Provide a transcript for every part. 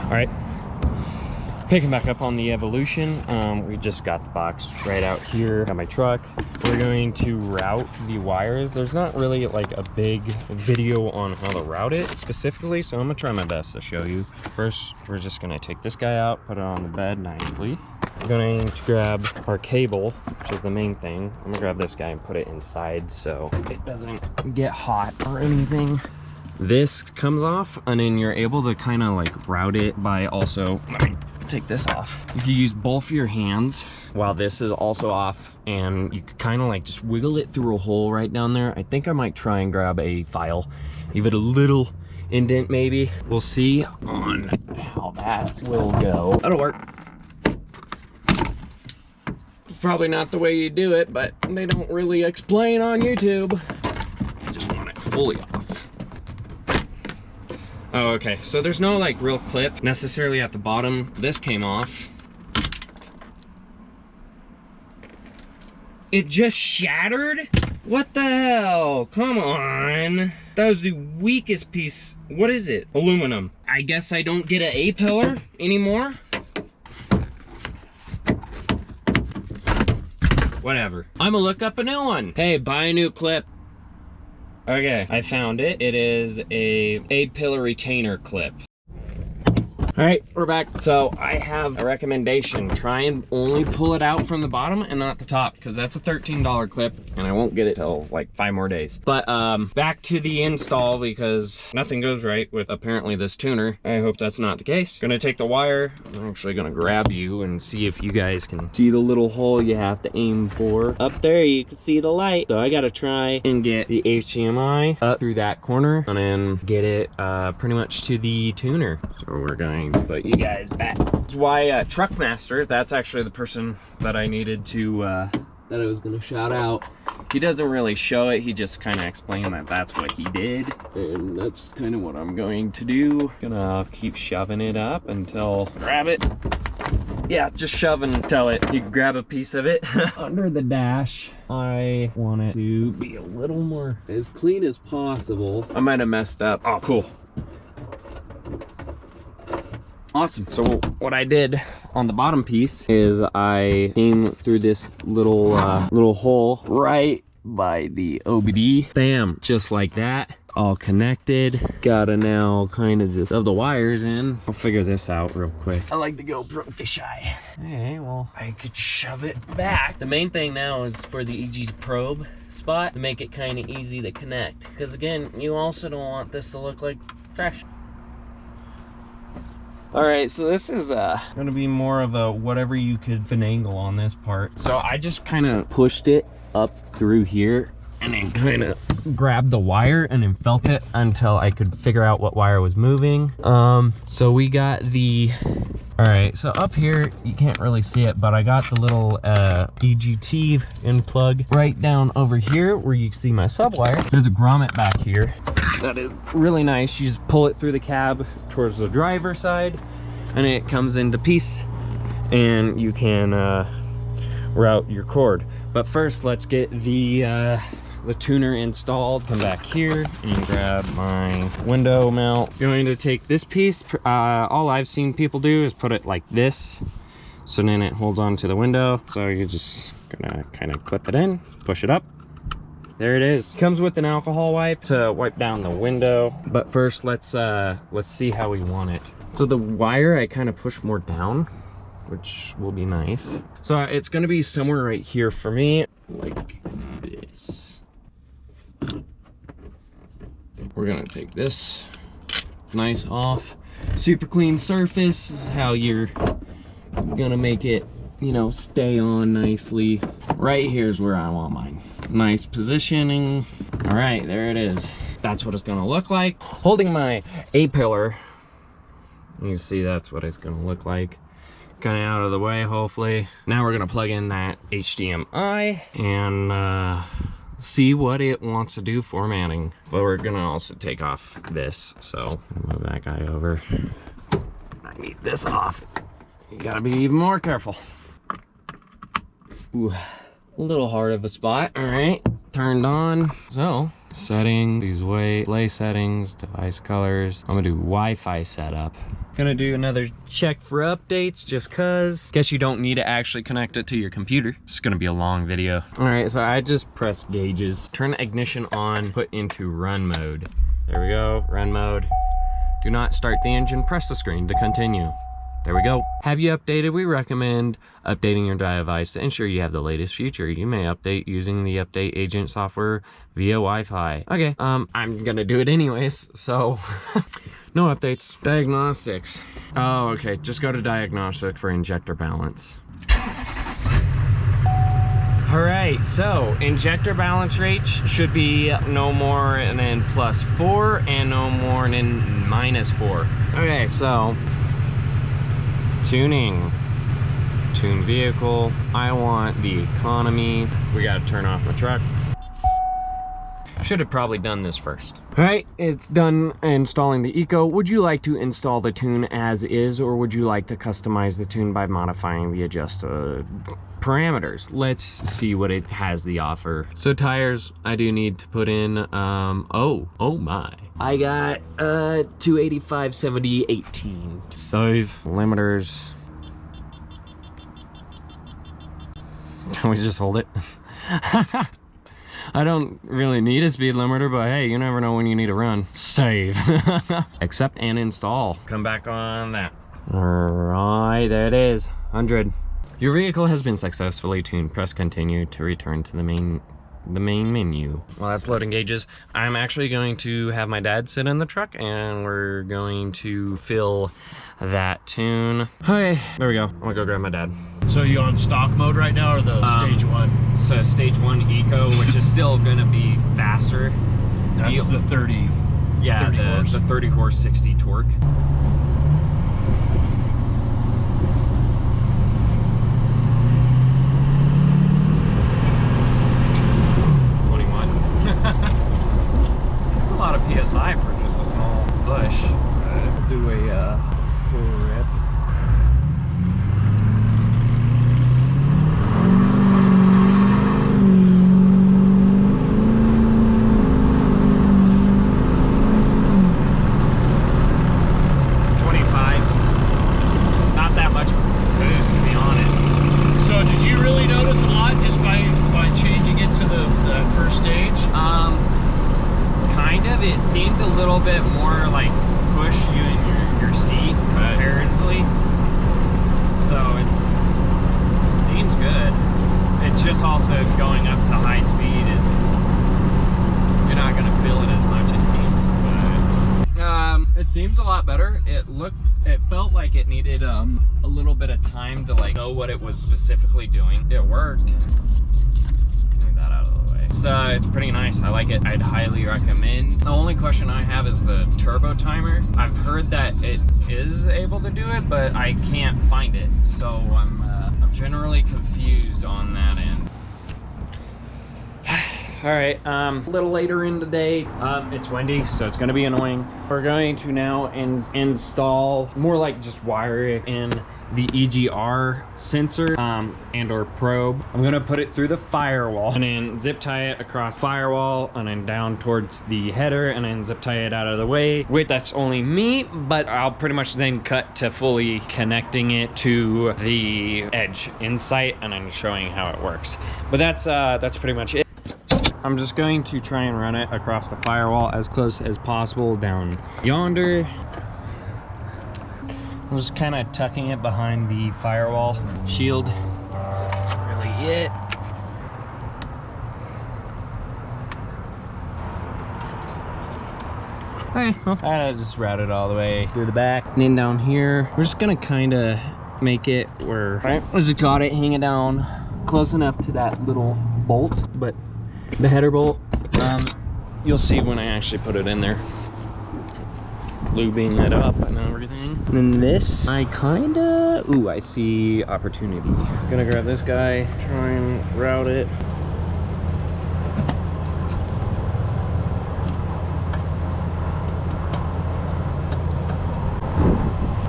All right, picking back up on the Evolution. We just got the box right out here at my truck. We're going to route the wires. There's not really like a big video on how to route it specifically, so I'm gonna try my best to show you. First, we're just gonna take this guy out, put it on the bed nicely. We're going to grab our cable, which is the main thing. I'm gonna grab this guy and put it inside so it doesn't get hot or anything. This comes off, and then you're able to kind of like route it by also, let me take this off. You can use both of your hands while this is also off, and you could kind of like just wiggle it through a hole right down there. I think I might try and grab a file, give it a little indent maybe. We'll see on how that will go. That'll work. It's probably not the way you do it, but they don't really explain on YouTube. I just want it fully off. Oh, okay, so there's no like real clip necessarily at the bottom. This came off. It just shattered? What the hell? Come on. That was the weakest piece. What is it? Aluminum. I guess I don't get an A-pillar anymore. Whatever. I'm gonna look up a new one. Hey, buy a new clip. Okay, I found it. It is a A-pillar retainer clip. All right, we're back. So I have a recommendation. Try and only pull it out from the bottom and not the top, because that's a $13 clip and I won't get it till like 5 more days. But back to the install, because nothing goes right with apparently this tuner. I hope that's not the case. Gonna take the wire. I'm actually gonna grab you and see if you guys can see the little hole you have to aim for. Up there, you can see the light. So I gotta try and get the HDMI up through that corner and then get it pretty much to the tuner. So we're going to put you guys back. That's why Truckmaster, that's actually the person that I needed to, that I was gonna shout out. He doesn't really show it, he just kind of explained that that's what he did. And that's kind of what I'm going to do. Gonna keep shoving it up until, grab it. Yeah, just shove until you grab a piece of it. Under the dash, I want it to be a little more as clean as possible. I might have messed up. Oh, cool. Awesome. So what I did on the bottom piece is I came through this little little hole right by the OBD. Bam, just like that. All connected. Gotta now kind of just shove the wires in. I'll figure this out real quick. I like the GoPro fisheye. Okay, well, I could shove it back. The main thing now is for the EG probe spot to make it kind of easy to connect. Because again, you also don't want this to look like trash. All right, so this is gonna be more of a whatever you could finagle on this part. So I just kind of pushed it up through here and then kind of grabbed the wire and then felt it until I could figure out what wire was moving. So we got the, all right, so up here, you can't really see it, but I got the little EGT in plug right down over here where you see my subwire. There's a grommet back here. That is really nice. You just pull it through the cab towards the driver side and it comes into piece and you can route your cord. But first, let's get the tuner installed. Come back here and grab my window mount. Going to take this piece. All I've seen people do is put it like this, so then it holds on to the window. So you're just gonna kind of clip it in, push it up. There it is. Comes with an alcohol wipe to wipe down the window. But first, let's see how we want it. So the wire I kind of push more down, which will be nice. So it's gonna be somewhere right here for me, like this. We're gonna take this nice off. Super clean surface is how you're gonna make it, you know, stay on nicely. Right here's where I want mine. Nice positioning. All right, there it is. That's what it's gonna look like. Holding my A-pillar, you see that's what it's gonna look like. Kind of out of the way, hopefully. Now we're gonna plug in that HDMI and see what it wants to do formatting. But we're gonna also take off this, so move that guy over. I need this off. You gotta be even more careful. Ooh, a little hard of a spot. All right, turned on. So Settings, display settings, device colors. I'm gonna do Wi-Fi setup. Gonna do another check for updates just cause. Guess you don't need to actually connect it to your computer. It's gonna be a long video. All right, so I just pressed gauges. Turn ignition on, put into run mode. There we go, run mode. Do not start the engine, press the screen to continue. There we go. Have you updated? We recommend updating your device to ensure you have the latest feature. You may update using the update agent software via Wi-Fi. Okay, I'm gonna do it anyways, so no updates. Diagnostics. Oh, okay, just go to diagnostic for injector balance. All right, so injector balance rate should be no more than +4 and no more than -4. Okay, so tuning, tune vehicle. I want the economy. We gotta turn off my truck. Should have probably done this first. All right, it's done installing the Eco. Would you like to install the tune as is, or would you like to customize the tune by modifying the adjusted parameters? Let's see what it has to offer. So tires, I do need to put in, oh my. I got 285, 70, 18. Save. Limiters. Can we just hold it? I don't really need a speed limiter, but hey, you never know when you need to run. Save. Accept and install. Come back on that. All right, there it is, 100. Your vehicle has been successfully tuned. Press continue to return to the main menu. Well, that's loading gauges. I'm actually going to have my dad sit in the truck and we're going to fill that tune. Okay, there we go. I'm gonna go grab my dad. So you on stock mode right now, or the stage 1? So stage 1 Eco, which is still gonna be faster. That's the 30. Yeah, 30 horse. The 30 horse, 60 torque. It's a lot of PSI for just a small push. Do a full rip. It seemed a little bit more like push you in your seat comparatively. So it seems good. It's just also going up to high speed. You're not gonna feel it as much, it seems. It seems a lot better. It felt like it needed a little bit of time to like know what it was specifically doing. It worked. It's pretty nice. I like it. I'd highly recommend. The only question I have is the turbo timer. I've heard that it is able to do it, but I can't find it. So I'm generally confused on that end. All right, a little later in the day, it's windy, so it's gonna be annoying. We're going to now install, more like just wire it in, the EGR sensor and or probe. I'm gonna put it through the firewall and then zip tie it across firewall and then down towards the header and then zip tie it out of the way. Wait, that's only me, but I'll pretty much then cut to fully connecting it to the Edge Insight and then showing how it works. But that's pretty much it. I'm just going to try and run it across the firewall as close as possible down yonder. I'm just kind of tucking it behind the firewall shield. That's really it. Okay, well, I just route it all the way through the back. And then down here, we're just gonna kind of make it where, right? I just got it hanging down close enough to that little bolt, but the header bolt, you'll see when I actually put it in there. Lubing it up and everything. And then this, I see opportunity. Gonna grab this guy, try and route it.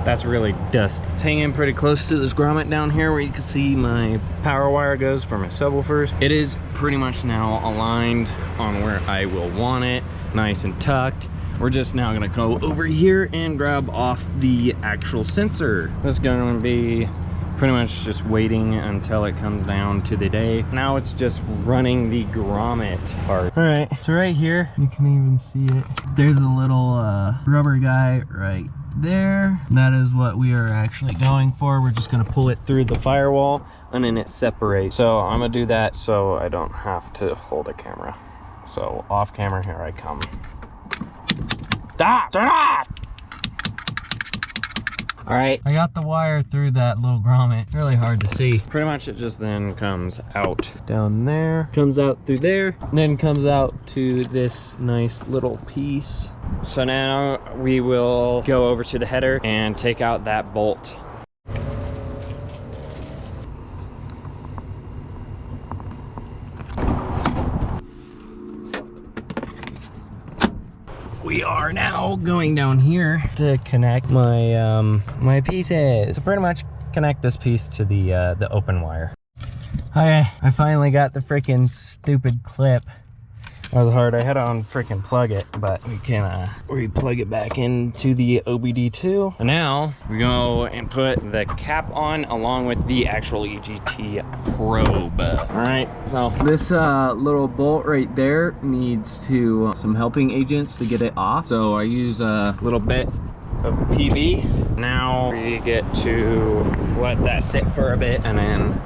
That's really dust. It's hanging pretty close to this grommet down here where you can see my power wire goes for my subwoofers. It is pretty much now aligned on where I will want it, nice and tucked. We're just now gonna go over here and grab off the actual sensor. This is gonna be pretty much just waiting until it comes down to the day. Now it's just running the grommet part. All right, so right here, you can even see it. There's a little rubber guy right there. That is what we are actually going for. We're just gonna pull it through the firewall and then it separates. So I'm gonna do that so I don't have to hold a camera. So off camera, here I come. Stop, turn off! All right, I got the wire through that little grommet. Really hard to see. Pretty much it just then comes out down there, comes out through there, then comes out to this nice little piece. So now we will go over to the header and take out that bolt. We are now going down here to connect my my pieces. So pretty much connect this piece to the open wire. Okay, I finally got the freaking stupid clip. That was hard. I had to freaking plug it, but we can re-plug it back into the OBD2. And now we go and put the cap on along with the actual EGT probe. All right, so this little bolt right there needs some helping agents to get it off. So I use a little bit of PB. Now we get to let that sit for a bit and then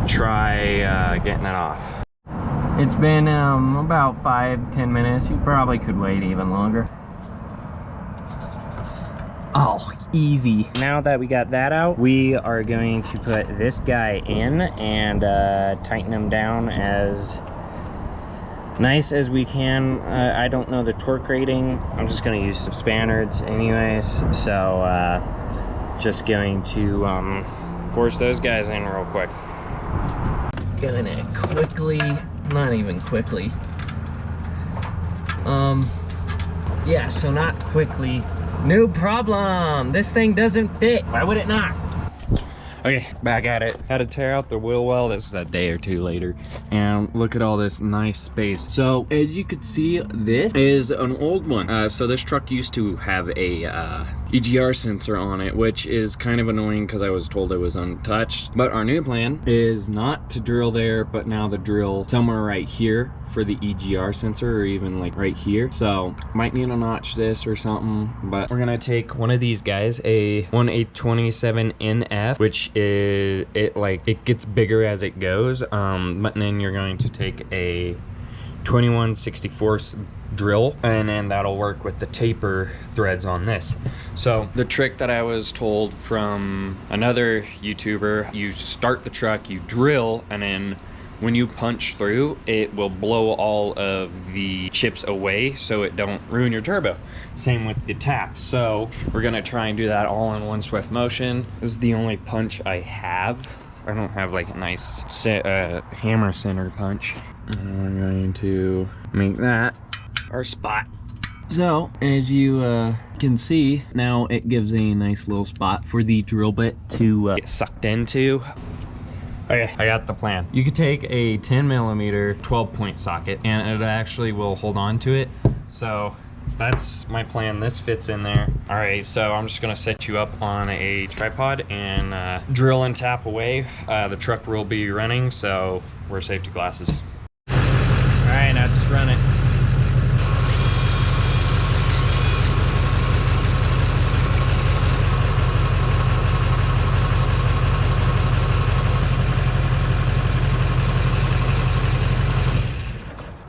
try getting it off. It's been about 5-10 minutes. You probably could wait even longer. Oh, easy. Now that we got that out, we are going to put this guy in and tighten him down as nice as we can. I don't know the torque rating. I'm just gonna use some Spannards anyways. So just going to force those guys in real quick. Gonna quickly, not even quickly. Yeah, so not quickly. No problem. This thing doesn't fit. Why would it not? Okay, back at it. Had to tear out the wheel well. This is a day or two later. And look at all this nice space. So as you can see, this is an old one. So this truck used to have a EGR sensor on it, which is kind of annoying because I was told it was untouched. But our new plan is not to drill there, but now to drill somewhere right here for the EGR sensor, or even like right here. So might need to notch this or something, but we're gonna take one of these guys, a 1827NF, which is, it gets bigger as it goes, but then you're going to take a 21/64 drill, and then that'll work with the taper threads on this. So the trick that I was told from another YouTuber, you start the truck, you drill, and then when you punch through, it will blow all of the chips away so it don't ruin your turbo. Same with the tap. So we're gonna try and do that all in one swift motion. This is the only punch I have. I don't have like a nice hammer center punch. And we're going to make that our spot. So as you can see, now it gives a nice little spot for the drill bit to get sucked into. Okay, I got the plan. You could take a 10mm 12-point socket and it actually will hold on to it. So that's my plan. This fits in there. All right, so I'm just gonna set you up on a tripod and drill and tap away. The truck will be running, so wear safety glasses. All right, now just run it.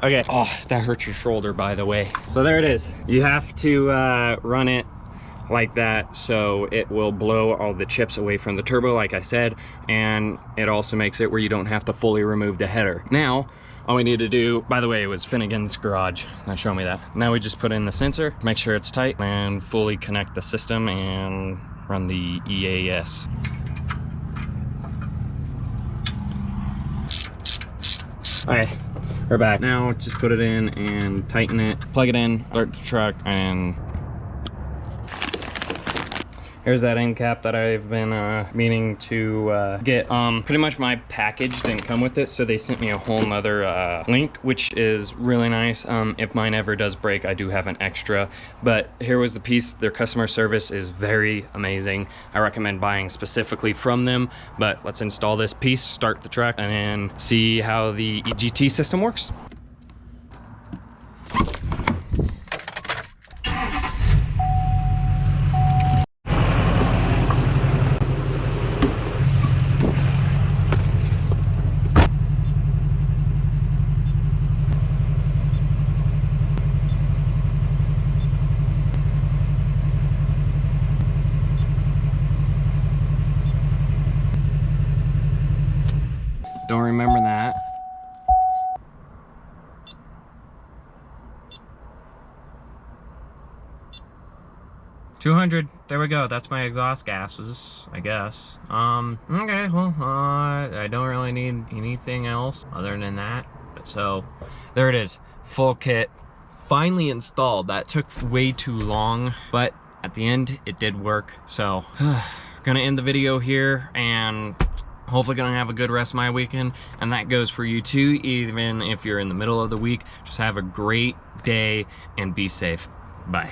Okay, oh, that hurts your shoulder, by the way. So there it is. You have to run it like that so it will blow all the chips away from the turbo, like I said, and it also makes it where you don't have to fully remove the header. Now, all we need to do, by the way, it was Finnegan's Garage. Now show me that. Now we just put in the sensor, make sure it's tight, and fully connect the system and run the EAS. Okay. We're back. Now just put it in and tighten it, plug it in, start the truck, and Here's that end cap that I've been meaning to get. Pretty much my package didn't come with it, so they sent me a whole nother link, which is really nice. If mine ever does break, I do have an extra. But here was the piece. Their customer service is very amazing. I recommend buying specifically from them. But let's install this piece, start the truck, and then see how the EGT system works. Don't remember that. $200. There we go. That's my exhaust gases, I guess. Okay, well, I don't really need anything else other than that. So, there it is. Full kit. Finally installed. That took way too long, but at the end, it did work. So, gonna end the video here, and hopefully gonna have a good rest of my weekend, and that goes for you too, even if you're in the middle of the week. Just have a great day and be safe. Bye.